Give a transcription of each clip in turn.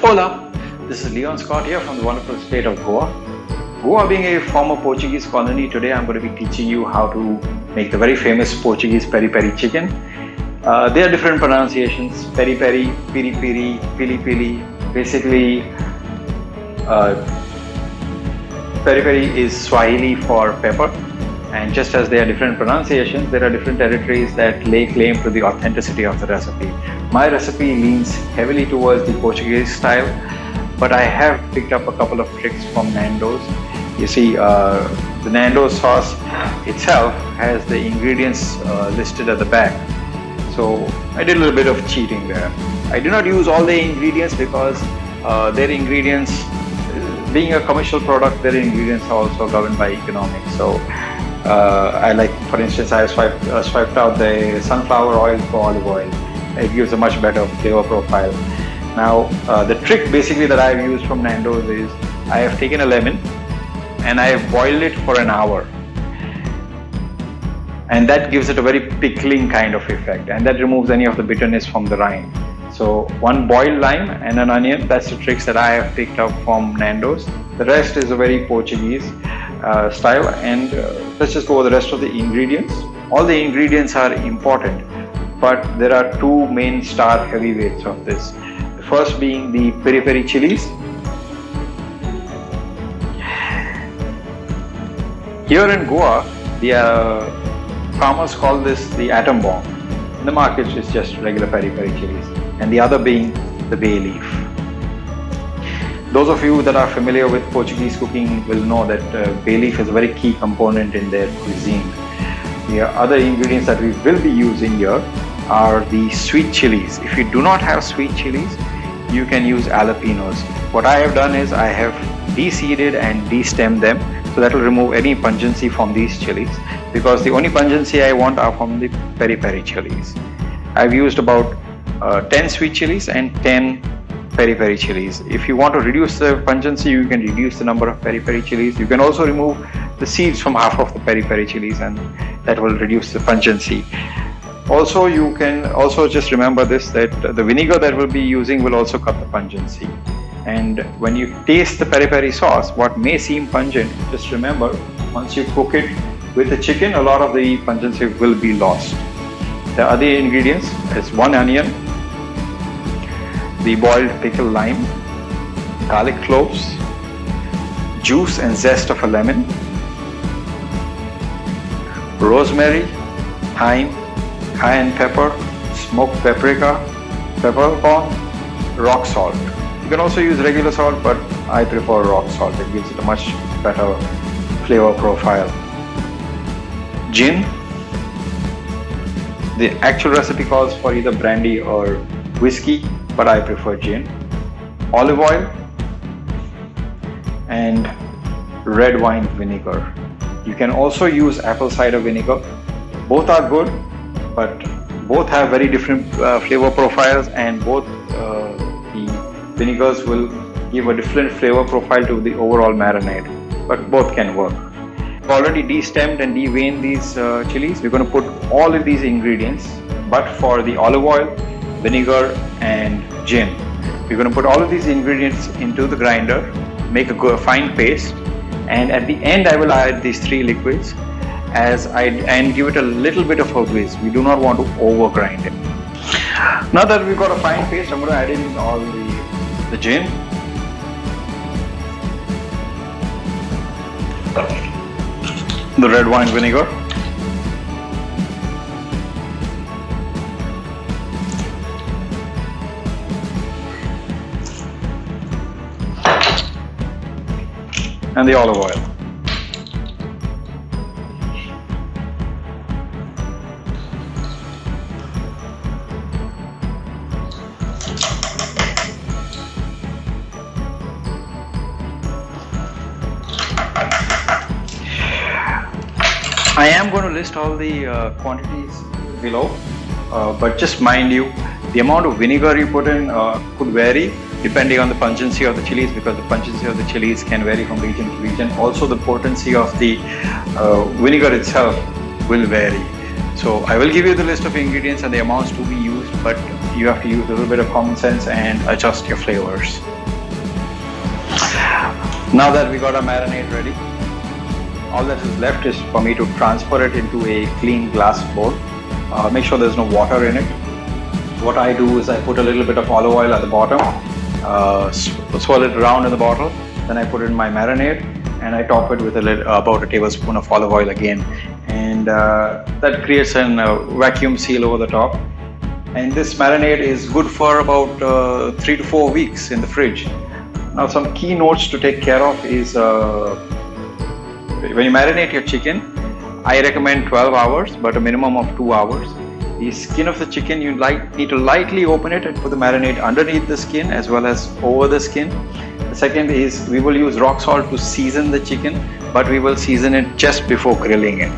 Hola, this is Leon Scott here from the wonderful state of Goa. Goa being a former Portuguese colony, today I'm going to be teaching you how to make the very famous Portuguese peri-peri chicken. There are different pronunciations: peri-peri, piri-piri, pili-pili. Basically, peri-peri is Swahili for pepper. And just as there are different pronunciations, there are different territories that lay claim to the authenticity of the recipe. My recipe leans heavily towards the Portuguese style, but I have picked up a couple of tricks from Nando's. You see, the Nando's sauce itself has the ingredients listed at the back. So I did a little bit of cheating there. I do not use all the ingredients because their ingredients, being a commercial product, their ingredients are also governed by economics. So I like, for instance, I swiped out the sunflower oil for olive oil. It gives a much better flavor profile. Now, the trick basically that I've used from Nando's is I have taken a lemon and I have boiled it for an hour. And that gives it a very pickling kind of effect, and that removes any of the bitterness from the rind. So one boiled lime and an onion, that's the tricks that I have picked up from Nando's. The rest is a very Portuguese style, and let's just go over the rest of the ingredients. All the ingredients are important, but there are two main star heavyweights of this. The first being the peri-peri chilies. Here in Goa, the farmers call this the atom bomb. In the markets, it's just regular peri-peri chilies, and the other being the bay leaf. Those of you that are familiar with Portuguese cooking will know that bay leaf is a very key component in their cuisine. The other ingredients that we will be using here are the sweet chilies. If you do not have sweet chilies, you can use jalapenos. What I have done is I have deseeded and destemmed them, so that will remove any pungency from these chilies, because the only pungency I want are from the peri-peri chilies. I've used about 10 sweet chilies and 10 peri-peri chilies. If you want to reduce the pungency, you can reduce the number of peri-peri chilies. You can also remove the seeds from half of the peri-peri chilies, and that will reduce the pungency. Also, you can also just remember this, that the vinegar that we'll be using will also cut the pungency. And when you taste the peri-peri sauce, what may seem pungent, just remember, once you cook it with the chicken, a lot of the pungency will be lost. The other ingredients is one onion, the boiled pickled lime, garlic cloves, juice and zest of a lemon, rosemary, thyme, cayenne pepper, smoked paprika, peppercorn, rock salt. You can also use regular salt, but I prefer rock salt. It gives it a much better flavor profile. Gin. The actual recipe calls for either brandy or whiskey, but I prefer gin. Olive oil and red wine vinegar. You can also use apple cider vinegar. Both are good, but both have very different flavor profiles, and both the vinegars will give a different flavor profile to the overall marinade, but both can work. I've already destemmed and deveined these chilies. We're going to put all of these ingredients, but for the olive oil, vinegar and gin, we're going to put all of these ingredients into the grinder, make a fine paste, and at the end I will add these three liquids and give it a little bit of a whiz. We do not want to over grind it. Now that we've got a fine paste, I'm going to add in all the gin, the red wine vinegar, and the olive oil. I am going to list all the quantities below, but just mind you, the amount of vinegar you put in could vary depending on the pungency of the chilies, because the pungency of the chilies can vary from region to region. Also, the potency of the vinegar itself will vary. So I will give you the list of ingredients and the amounts to be used, but you have to use a little bit of common sense and adjust your flavors. Now that we got our marinade ready, all that is left is for me to transfer it into a clean glass bowl. Make sure there's no water in it. What I do is I put a little bit of olive oil at the bottom, swirl it around in the bottle, then I put in my marinade and I top it with about a tablespoon of olive oil again, and that creates a vacuum seal over the top. And this marinade is good for about 3 to 4 weeks in the fridge. Now, some key notes to take care of is when you marinate your chicken, I recommend 12 hours, but a minimum of 2 hours. The skin of the chicken, you need to lightly open it and put the marinade underneath the skin as well as over the skin. The second is we will use rock salt to season the chicken, but we will season it just before grilling it.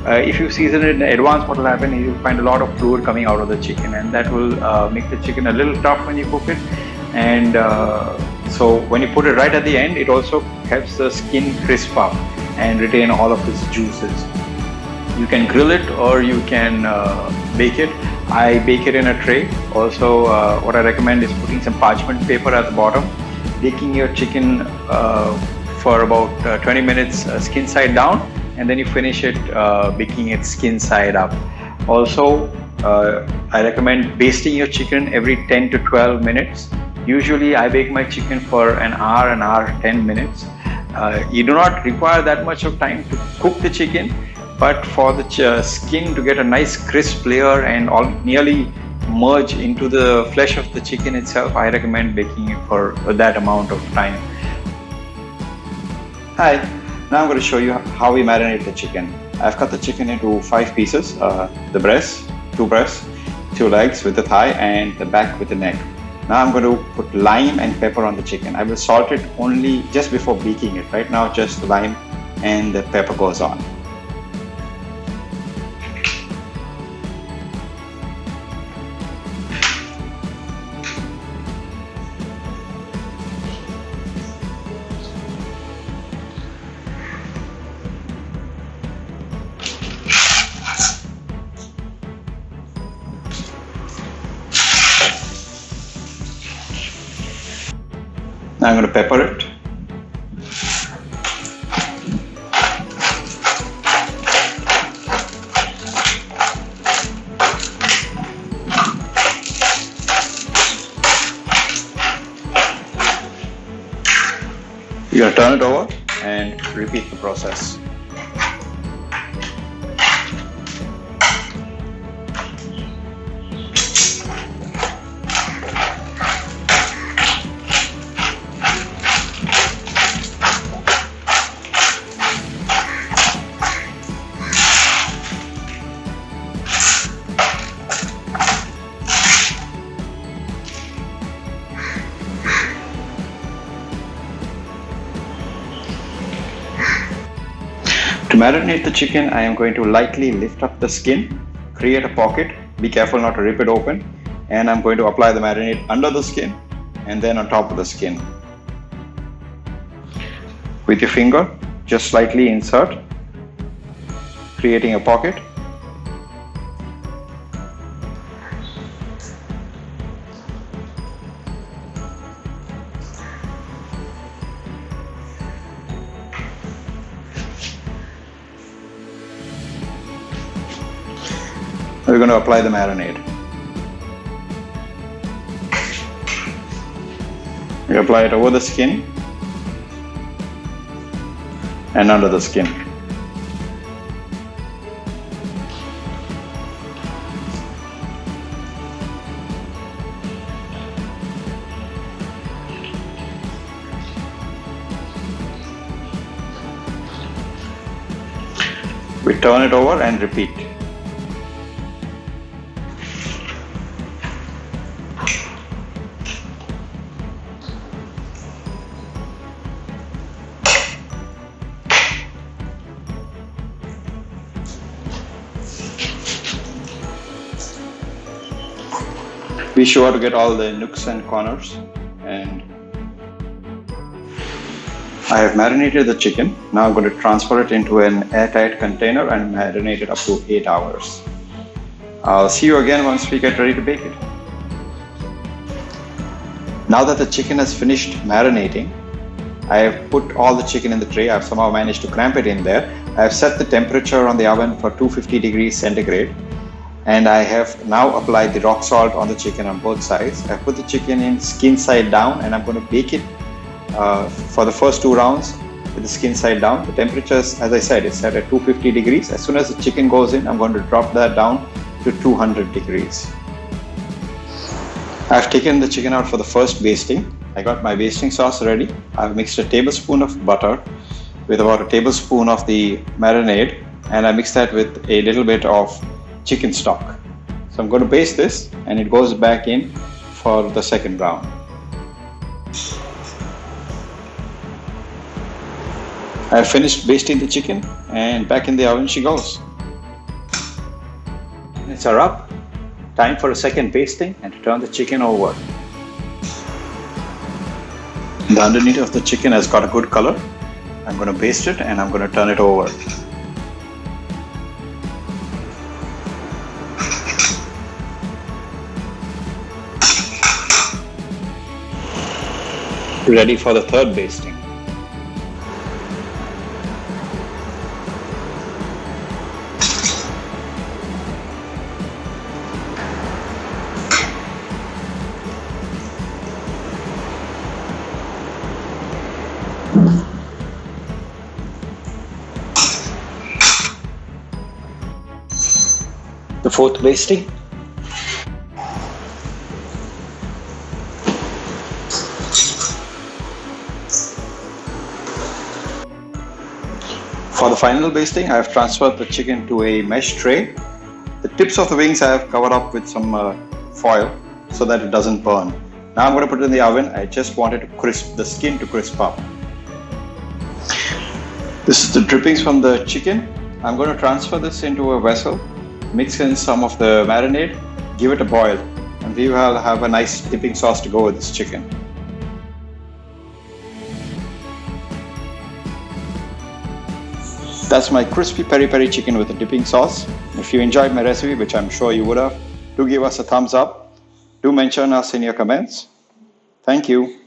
If you season it in advance, what will happen is you'll find a lot of fluid coming out of the chicken, and that will make the chicken a little tough when you cook it. And so when you put it right at the end, it also helps the skin crisp up and retain all of its juices. You can grill it or you can bake it. I bake it in a tray. Also, what I recommend is putting some parchment paper at the bottom, baking your chicken for about 20 minutes skin side down, and then you finish it baking it skin side up. Also, I recommend basting your chicken every 10 to 12 minutes. Usually I bake my chicken for an hour 10 minutes. You do not require that much of time to cook the chicken, but for the skin to get a nice crisp layer and nearly merge into the flesh of the chicken itself, I recommend baking it for that amount of time. Hi, now I'm going to show you how we marinate the chicken. I've cut the chicken into 5 pieces, the breast, 2 breasts, 2 legs with the thigh, and the back with the neck. Now I'm going to put lime and pepper on the chicken. I will salt it only just before baking it. Right now just the lime and the pepper goes on. Now I'm going to pepper it. You're going to turn it over and repeat the process. To marinate the chicken, I am going to lightly lift up the skin, create a pocket, be careful not to rip it open, and I'm going to apply the marinade under the skin and then on top of the skin. With your finger, just slightly insert, creating a pocket. We're going to apply the marinade. We apply it over the skin and under the skin. We turn it over and repeat. Be sure to get all the nooks and corners. And I have marinated the chicken. Now I'm going to transfer it into an airtight container and marinate it up to 8 hours. I'll see you again once we get ready to bake it. Now that the chicken has finished marinating, I have put all the chicken in the tray. I've somehow managed to cramp it in there. I've set the temperature on the oven for 250 degrees centigrade. And I have now applied the rock salt on the chicken on both sides. I put the chicken in skin side down, and I'm going to bake it for the first 2 rounds with the skin side down. The temperature, as I said, is set at 250 degrees. As soon as the chicken goes in, I'm going to drop that down to 200 degrees. I've taken the chicken out for the first basting. I got my basting sauce ready. I've mixed a tablespoon of butter with about a tablespoon of the marinade, and I mixed that with a little bit of chicken stock. So I'm going to baste this, and it goes back in for the second round. I finished basting the chicken, and back in the oven she goes. Minutes are up. Time for a second basting and to turn the chicken over. The underneath of the chicken has got a good color. I'm going to baste it and I'm going to turn it over. Ready for the third basting. The fourth basting. For the final basting, I have transferred the chicken to a mesh tray. The tips of the wings I have covered up with some foil so that it doesn't burn. Now I'm going to put it in the oven. I just wanted to crisp the skin to crisp up. This is the drippings from the chicken. I'm going to transfer this into a vessel, mix in some of the marinade, give it a boil, and we will have a nice dipping sauce to go with this chicken. That's my crispy peri peri chicken with a dipping sauce. If you enjoyed my recipe, which I'm sure you would have, do give us a thumbs up. Do mention us in your comments. Thank you.